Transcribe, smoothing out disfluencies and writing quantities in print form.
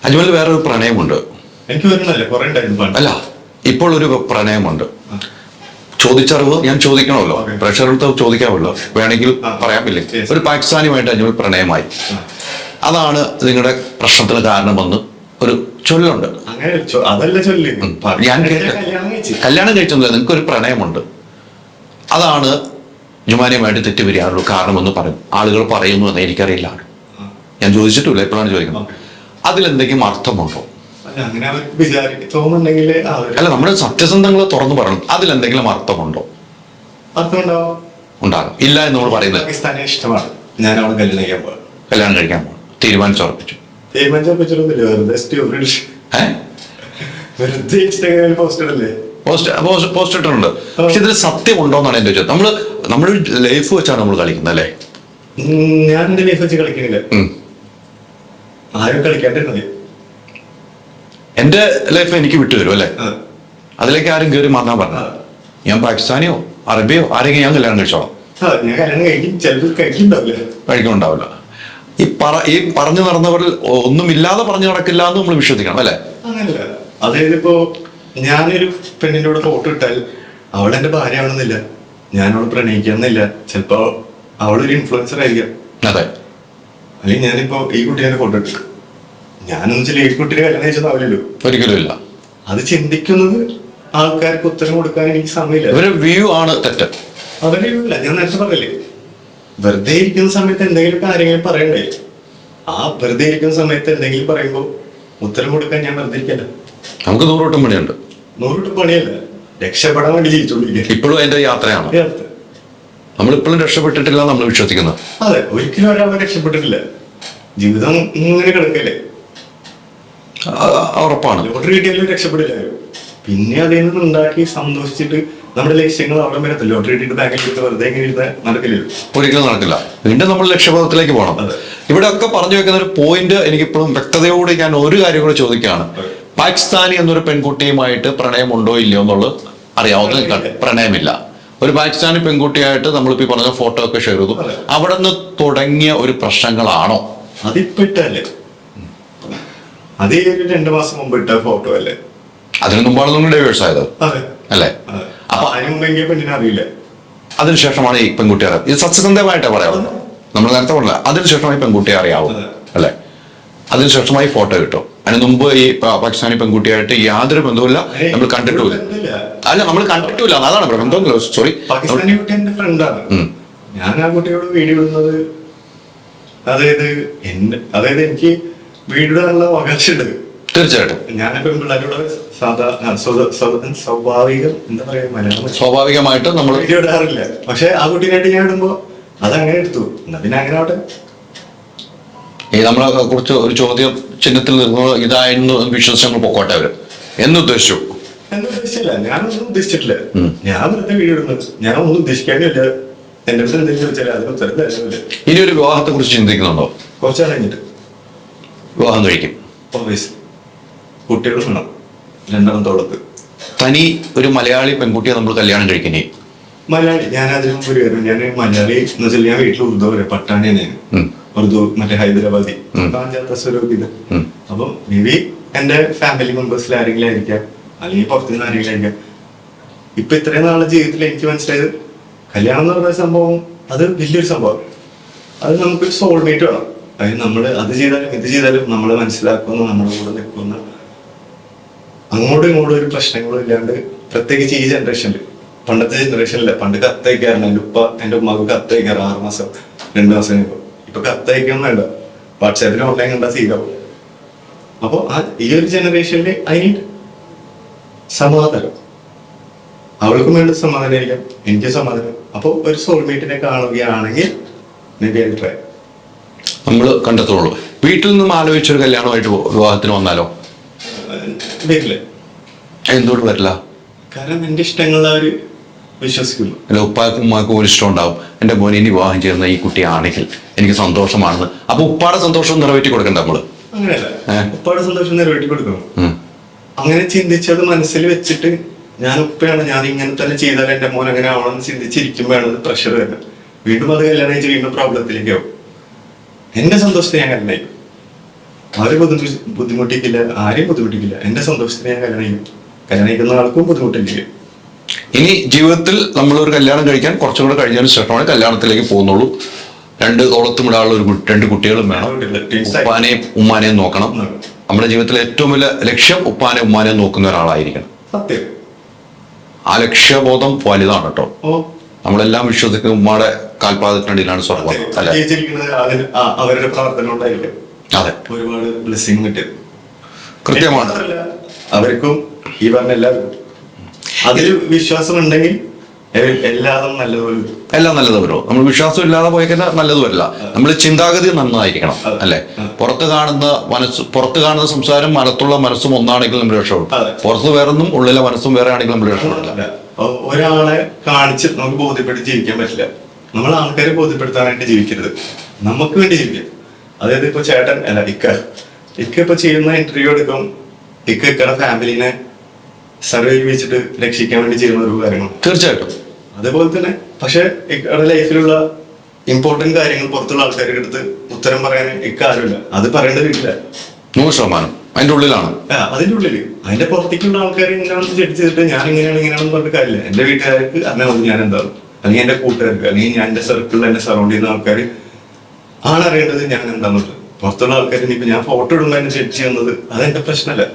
അജ്മൽ വേറൊരു പ്രണയമുണ്ട്. എനിക്ക് വരുന്നല്ലേ കുറെ ഉണ്ടായിരുന്നു. അല്ല, ഇപ്പോൾ ഒരു പ്രണയമുണ്ട്. ചോദിച്ചറിവ് ഞാൻ ചോദിക്കണമല്ലോ, പ്രഷറെടുത്ത് ചോദിക്കാമല്ലോ, വേണമെങ്കിൽ പറയാമില്ലേ. ഒരു പാകിസ്ഥാനിയുമായിട്ട് അജ്മൽ പ്രണയമായി. അതാണ് നിങ്ങളുടെ പ്രശ്നത്തിന് കാരണമെന്ന് ഒരു ചൊല്ലുണ്ട്. അതല്ല ചൊല്ല്, ഞാൻ കല്യാണം കഴിച്ചൊന്നുമില്ല, നിങ്ങൾക്കൊരു പ്രണയമുണ്ട്. അതാണ് ജുമാനിയുമായിട്ട് തെറ്റുപിരിയാനുള്ള കാരണമെന്ന് പറയും ആളുകൾ. പറയുന്നു എന്ന് എനിക്കറിയില്ല, ഞാൻ ചോദിച്ചിട്ടില്ല, എപ്പോഴാണ് ചോദിക്കുന്നത്. അതിലെന്തെങ്കിലും അർത്ഥമുണ്ടോ? അങ്ങനെ അവർക്ക് തോന്നുന്നുണ്ടെങ്കിൽ അല്ല, നമ്മുടെ സത്യസന്ധങ്ങൾ തുറന്നു പറയണം. അതിലെന്തെങ്കിലും അർത്ഥമുണ്ടോ? അർത്ഥമുണ്ടാവും, ഉണ്ടാകും. ഇല്ല എന്ന് നമ്മൾ പറയുന്നത്. പാകിസ്ഥാനെ ഇഷ്ടമാണ്, ഞാൻ അവളെ കല്യാണം കഴിക്കാൻ പോകും തീരുമാനിച്ചുറപ്പിച്ചു. തീരുമാനിച്ചുറപ്പിച്ചിട്ടൊന്നുമില്ല, വെറുതെ ഇൻസ്റ്റാഗ്രാമിൽ പോസ്റ്റ് ഇടല്ലേ. പോസ്റ്റ് ഇട്ടിട്ടുണ്ട്. പക്ഷെ ഇതിൽ സത്യം ഉണ്ടോ എന്നാണ് എന്റെ ചോദ്യം. നമ്മുടെ ലൈഫ് വെച്ചാണ് നമ്മൾ കളിക്കുന്നത് അല്ലേ? ഞാൻ എന്റെ ലൈഫ് വെച്ച് കളിക്കുന്നില്ല, ആരും കളിക്കാണ്ടിരുന്നത്. എന്റെ ലൈഫ് എനിക്ക് വിട്ടുതരും അല്ലേ? അതിലേക്ക് ആരും കയറി മാറാൻ പറഞ്ഞ ഞാൻ പാകിസ്ഥാനിയോ അറബിയോ ആരെങ്കിലും ഞാൻ കല്യാണം കഴിച്ചോളാം. ഞാൻ കല്യാണം കഴിക്കും, ചിലപ്പോൾ കഴിക്കുന്നുണ്ടാവില്ല. ഈ പറഞ്ഞു നടന്നവരിൽ ഒന്നുമില്ലാതെ പറഞ്ഞു നടക്കില്ല എന്ന് നമ്മൾ വിശ്വസിക്കണം അല്ലെ? അങ്ങനല്ല. അതായത് ഇപ്പോ ഞാനൊരു പെണ്ണിന്റെ കൂടെ ഫോട്ടോ ഇട്ടാൽ അവൾ എന്റെ ഭാര്യ ആവണമെന്നില്ല, ഞാൻ അവളെ പ്രണയിക്കണമെന്നില്ല. ചിലപ്പോ അവളൊരു ഇൻഫ്ലുവൻസർ ആയിരിക്കാം. അതെ. അല്ലെങ്കിൽ ഞാനിപ്പോ ഈ കുട്ടീനെ ഫോട്ടോ ഇട്ടു, ഞാനൊന്നും വെച്ചാൽ ഈ കുട്ടീനെ കല്യാണം കഴിച്ചൊന്നാവില്ലല്ലോ. ഒരിക്കലും ഇല്ല. അത് ചിന്തിക്കുന്നത് ആൾക്കാർക്ക് ഉത്തരം കൊടുക്കാൻ എനിക്ക് സമയമില്ല. ഒരു വ്യൂ ആണ് തെറ്റ്. അവരുടെ വ്യൂ ഇല്ല. ഞാൻ നേരത്തെ പറയല്ലേ, വെറുതെ ഇരിക്കുന്ന സമയത്ത് എന്തെങ്കിലും കാര്യങ്ങൾ പറയണ്ടേ. ആ വെറുതെ ഇരിക്കുന്ന സമയത്ത് എന്തെങ്കിലും പറയുമ്പോൾ ഉത്തരം കൊടുക്കാൻ ഞാൻ വെറുതെ ഇരിക്കല്ല. നമുക്ക് 100 വട്ടം പണിയുണ്ട്. 100 വട്ടം പണിയല്ല, രക്ഷപ്പെടാൻ വേണ്ടി ജീവിച്ചോണ്ടിരിക്കുക. ഇപ്പോഴും എന്റെ യാത്രയാണ്. നമ്മളിപ്പോഴും രക്ഷപ്പെട്ടിട്ടില്ല നമ്മൾ വിശ്വസിക്കുന്നത്. അതെ, ഒരിക്കലും ഒരാൾ രക്ഷപ്പെട്ടിട്ടില്ല. ജീവിതം ഇങ്ങനെ കിടക്കല്ലേ. ഉറപ്പാണ്. ലോട്ടറി കിട്ടിയാലും രക്ഷപ്പെടില്ല. പിന്നെ അതിൽ നിന്ന് ഉണ്ടാക്കി സന്തോഷിച്ചിട്ട് നമ്മുടെ ലക്ഷ്യങ്ങൾ അവിടെ വരത്തില്ല. ലോട്ടറി കിട്ടിയിട്ട് ബാങ്കിൽ വെറുതെ ഇങ്ങനെ ഇരുന്ന് നടക്കില്ലല്ലോ. ഒരിക്കലും നടക്കില്ല. വീണ്ടും നമ്മൾ ലക്ഷ്യപഥത്തിലേക്ക് പോകണം. ഇവിടെ ഒക്കെ പറഞ്ഞു വെക്കുന്ന ഒരു പോയിന്റ് എനിക്കിപ്പോഴും വ്യക്തതയോടെ ഞാൻ ഒരു കാര്യം കൂടെ ചോദിക്കുകയാണ്. പാകിസ്ഥാനി എന്നൊരു പെൺകുട്ടിയുമായിട്ട് പ്രണയമുണ്ടോ ഇല്ലയോ എന്നുള്ളത് അറിയാവുന്ന നിൽക്കാണ്. പ്രണയമില്ല. ഒരു പാകിസ്ഥാനി പെൺകുട്ടിയായിട്ട് നമ്മളിപ്പോ പറഞ്ഞ ഫോട്ടോ ഒക്കെ ഷെയർ ചെയ്തു. അവിടെ നിന്ന് തുടങ്ങിയ ഒരു പ്രശ്നങ്ങളാണോ? അതിപ്പോ ഇട്ടല്ലേ, അത് 2 മാസം മുമ്പ് ഇട്ട ഫോട്ടോ അല്ലേ? അതിനു മുമ്പാണ് നിങ്ങൾ ഡൈവേഴ്സ് ആയത് അല്ലേ? അപ്പൊ അതിന് മുമ്പെങ്കിൽ പെണ്ണിനെ അറിയില്ല. അതിനുശേഷമാണ് ഈ പെൺകുട്ടിയെ അറിയാം. ഇത് സത്യസന്ധമായിട്ടാ പറയാവുന്നത്. നമ്മൾ നേരത്തെ പറഞ്ഞില്ല, അതിനുശേഷമായി പെൺകുട്ടിയെ അറിയാവും അല്ലെ? അതിനുശേഷമായി ഫോട്ടോ കിട്ടും. അതിന് മുമ്പ് ഈ പാകിസ്ഥാനി പെൺകുട്ടിയായിട്ട് യാതൊരു ബന്ധവുമില്ല, നമ്മൾ കണ്ടിട്ടുമില്ല. അല്ല, നമ്മൾ കണ്ടിട്ടില്ല, അതാണ് ബന്ധമൊന്നുമില്ല. സോറി, പാകിസ്ഥാനി കുട്ടി എന്റെ ഫ്രണ്ടാണ്. ഞാൻ ആ കുട്ടിയോട് വീഡിയോ ഇടുന്നത് അതായത് എനിക്ക് വീഡിയോ ഇടാനുള്ള അവകാശമുണ്ട്. തീർച്ചയായിട്ടും. ഞാനിപ്പോ പിള്ളേരോട് സ്വാഭാവികമായിട്ട് നമ്മൾ വീഡിയോ ഇടാറില്ല. പക്ഷെ ആ കുട്ടീനായിട്ട് ഞാൻ ഇടുമ്പോ അതങ്ങനെ എടുത്തു. എന്നാ പിന്നെ അങ്ങനെ ആവട്ടെ. ഈ നമ്മളെ കുറിച്ച് ഒരു ചോദ്യം ചിഹ്നത്തിൽ നിന്നത് ഇതായിരുന്നു വിശ്വസിച്ച് നമ്മൾ പൊക്കോട്ടെ. അവര് എന്നുദ്ദേശിച്ചു? ഉദ്ദേശിച്ചില്ല, ഞാനൊന്നും ഉദ്ദേശിച്ചിട്ടില്ല. ഞാൻ വെറുതെ വീഡിയോ ഇടുന്നത്, ഞാൻ ഒന്നും ഉദ്ദേശിക്കാനില്ല. എന്റെ അടുത്ത് എന്തെങ്കിലും ചോദിച്ചാൽ അതിന് ഉത്തരം തരുന്നില്ല. ഇനി ഒരു വിവാഹത്തെ കുറിച്ച് ചിന്തിക്കുന്നുണ്ടോ? കുറച്ചാൾ കഴിഞ്ഞിട്ട് വിവാഹം കഴിക്കും. കുട്ടികൾ വേണം, 2 തനി ഒരു മലയാളി പെൺകുട്ടിയെ നമ്മൾ കല്യാണം കഴിക്കുന്നേ? മലയാളി. ഞാൻ അതിന് മുമ്പ് ഒരു കാര്യം, ഞാൻ മലയാളി എന്ന് വെച്ചാൽ ഞാൻ വീട്ടിൽ ഉറുദു പറയാം, പട്ടാണി തന്നെയാണ്. ഉറുദു മറ്റേ ഹൈദരാബാദി ഇത്. അപ്പം മേ ബി എന്റെ ഫാമിലി മെമ്പേഴ്സിൽ ആരെങ്കിലും ആയിരിക്കാം, അല്ലെങ്കിൽ പുറത്തുനിന്ന് ആരെങ്കിലും ആയിരിക്കാം. ഇപ്പൊ ഇത്രയും നാളെ ജീവിതത്തിൽ എനിക്ക് മനസ്സിലായത്, കല്യാണം എന്ന് പറഞ്ഞ സംഭവം അത് വലിയൊരു സംഭവം. അത് നമുക്കൊരു സോൾമേറ്റ് വേണം. അതായത് നമ്മള് അത് ചെയ്താലും ഇത് ചെയ്താലും നമ്മളെ മനസ്സിലാക്കുന്ന, നമ്മുടെ കൂടെ നിൽക്കുന്ന, അങ്ങോട്ടും ഇങ്ങോട്ടും ഒരു പ്രശ്നങ്ങളും ഇല്ലാണ്ട്. പ്രത്യേകിച്ച് ഈ ജനറേഷനിൽ, പണ്ടത്തെ ജനറേഷനില്ല. പണ്ട് കത്തയക്കാറുണ്ട്. എന്റെ ഉമ്മക്ക് കത്തയക്കാറ് 6 മാസം 2 മാസം കഴിയുമ്പോൾ. ഇപ്പൊ കത്തയക്കൊന്നും വേണ്ട, വാട്സാപ്പിൽ ഓൺലൈൻ കണ്ടാ സീരാവും. അപ്പൊ ഈ ഒരു ജനറേഷനിൽ അതിന് സമാധാനം, അവൾക്കും വേണ്ട സമാധാനമായിരിക്കാം, എനിക്ക് സമാധാനം. അപ്പൊ ഒരു സോൾമേറ്റിനെ കാണുകയാണെങ്കിൽ നമ്മൾ കണ്ടെത്തുള്ളൂ. വീട്ടിൽ നിന്നും ആലോചിച്ചൊരു കല്യാണമായിട്ട് വിവാഹത്തിന് വന്നാലോ? വരില്ല. എന്തുകൊണ്ട് വരില്ല? കാരണം എന്റെ ഇഷ്ടങ്ങളിൽ അവര് വിശ്വസിക്കുന്നു. അല്ല, ഉപ്പാക്കും ഉമ്മാക്കും ഒരു ഇഷ്ടം ഉണ്ടാവും, എന്റെ മോനെ ഇനി വിവാഹം ചെയ്യുന്ന ഈ കുട്ടിയാണെങ്കിൽ എനിക്ക് സന്തോഷമാണെന്ന്. അപ്പൊ ഉപ്പാടെ സന്തോഷം നിറവേറ്റി കൊടുക്കണ്ട നമ്മള്? അങ്ങനെയല്ല, ഉപ്പാടെ സന്തോഷം നിറവേറ്റി കൊടുക്കണം. അങ്ങനെ ചിന്തിച്ചത് മനസ്സിൽ വെച്ചിട്ട്, ഞാൻ ഉപ്പയാണ്, ഞാൻ ഇങ്ങനെ തന്നെ ചെയ്താൽ എന്റെ മോൻ അങ്ങനെ ആവണമെന്ന് ചിന്തിച്ചിരിക്കുമ്പോഴാണ് പ്രഷർ വരുന്നത്. വീണ്ടും അത് കല്യാണം കഴിച്ച് വീണ്ടും പ്രോബ്ലത്തിലേക്ക് ആവും. എന്റെ സന്തോഷത്തെ ഞാൻ കല്യാണം. അവരെ ബുദ്ധിമുട്ടിക്കില്ല, ആരെയും ബുദ്ധിമുട്ടിക്കില്ല. എന്റെ സന്തോഷത്തിന് ഞാൻ കല്യാണം കഴിക്കും. കല്യാണം കഴിക്കുന്ന ആൾക്കും ബുദ്ധിമുട്ടില്ല. ഇനി ജീവിതത്തിൽ നമ്മളൊരു കല്യാണം കഴിക്കാൻ കുറച്ചും കൂടെ കഴിഞ്ഞതിന് ശേഷമാണ് കല്യാണത്തിലേക്ക് പോകുന്നുള്ളൂ. രണ്ട് ഓളത്തും ഇടാനുള്ള രണ്ട് കുട്ടികളും വേണം. ഉപ്പാനെയും ഉമ്മാനെയും നോക്കണം. നമ്മുടെ ജീവിതത്തിലെ ഏറ്റവും വലിയ ലക്ഷ്യം ഉപ്പാനെയും ഉമ്മാനെയും നോക്കുന്ന ഒരാളായിരിക്കണം. സത്യം. ആ ലക്ഷ്യബോധം വലുതാണ് കേട്ടോ. നമ്മളെല്ലാം വിശ്വസിക്കുന്ന ഉമ്മയുടെ കാൽപാദത്തിനടിയിലാണ് സ്വർഗം അല്ലെ? അവരുടെ പ്രാർത്ഥന ഉണ്ടായിരിക്കും. അതെ, ഒരുപാട് ബ്ലെസ്സിങ് കിട്ടും. കൃത്യമാണ്. അവർക്കും ഈ പറഞ്ഞ എല്ലാവർക്കും അതിൽ വിശ്വാസം ഉണ്ടെങ്കിൽ എല്ലാം നല്ലത് വരുമോ? നമ്മൾ വിശ്വാസം ഇല്ലാതെ പോയി കഴിഞ്ഞാൽ നല്ലത് വരില്ല. നമ്മൾ ചിന്താഗതി നന്നായിരിക്കണം അല്ലെ? പുറത്ത് കാണുന്ന സംസാരം അകത്തുള്ള മനസ്സും ഒന്നാണെങ്കിൽ നമ്മൾ രക്ഷപ്പെടും. പുറത്ത് വേറൊന്നും ഉള്ളിലെ മനസ്സും വേറെ ആണെങ്കിൽ നമ്മൾ രക്ഷപ്പെടില്ല. ഒരാളെ കാണിച്ച് നമുക്ക് ബോധ്യപ്പെട്ട് ജീവിക്കാൻ പറ്റില്ല. നമ്മൾ ആൾക്കാരെ ബോധ്യപ്പെടുത്താനായിട്ട് ജീവിക്കരുത്, നമുക്ക് വേണ്ടി ജീവിക്കാം. അതായത് ഇപ്പൊ ചേട്ടൻ അല്ല ഇക്ക ഇപ്പൊ ചെയ്യുന്ന ഇന്റർവ്യൂ എടുക്കും, ഇക്കയുടെ ഫാമിലിനെ സർവൈവ് വെച്ചിട്ട് രക്ഷിക്കാൻ വേണ്ടി ചെയ്യുന്ന ഒരു കാര്യങ്ങൾ തീർച്ചയായിട്ടും. അതേപോലെ തന്നെ പക്ഷെ ഇക്കയുടെ ലൈഫിലുള്ള ഇമ്പോർട്ടന്റ് കാര്യങ്ങൾ പുറത്തുള്ള ആൾക്കാരുടെ അടുത്ത് ഉത്തരം പറയാൻ ഇക്കാരുമില്ല. അത് പറയേണ്ടതില്ല. 100% അതിന്റെ ഉള്ളിലാണ്. അതിന്റെ ഉള്ളില് അതിന്റെ പുറത്തേക്കുള്ള ആൾക്കാർ ഇങ്ങനെയാണെന്ന് ജഡ്ജ് ചെയ്തിട്ട് ഞാൻ ഇങ്ങനെയാണെന്ന് പറഞ്ഞിട്ട് കാര്യമില്ല. എന്റെ വീട്ടുകാർക്ക് അറിഞ്ഞാൽ ഞാൻ എന്താണ്, അല്ലെങ്കിൽ എന്റെ കൂട്ടുകാർക്ക്, അല്ലെങ്കിൽ ഞാൻ എന്റെ സർക്കിളിൽ എന്നെ സറൗണ്ട് ചെയ്യുന്ന ആൾക്കാർ ആണ് അറിയേണ്ടത് ഞാൻ എന്താന്നുള്ളത്. പുറത്തുള്ള ആൾക്കാർ ഇനിയിപ്പോ ഞാൻ ഫോട്ടോ ഇടുമ്പോൾ എന്നെ ജഡ്ജ് ചെയ്യുന്നത് അതെന്റെ പ്രശ്നമല്ല.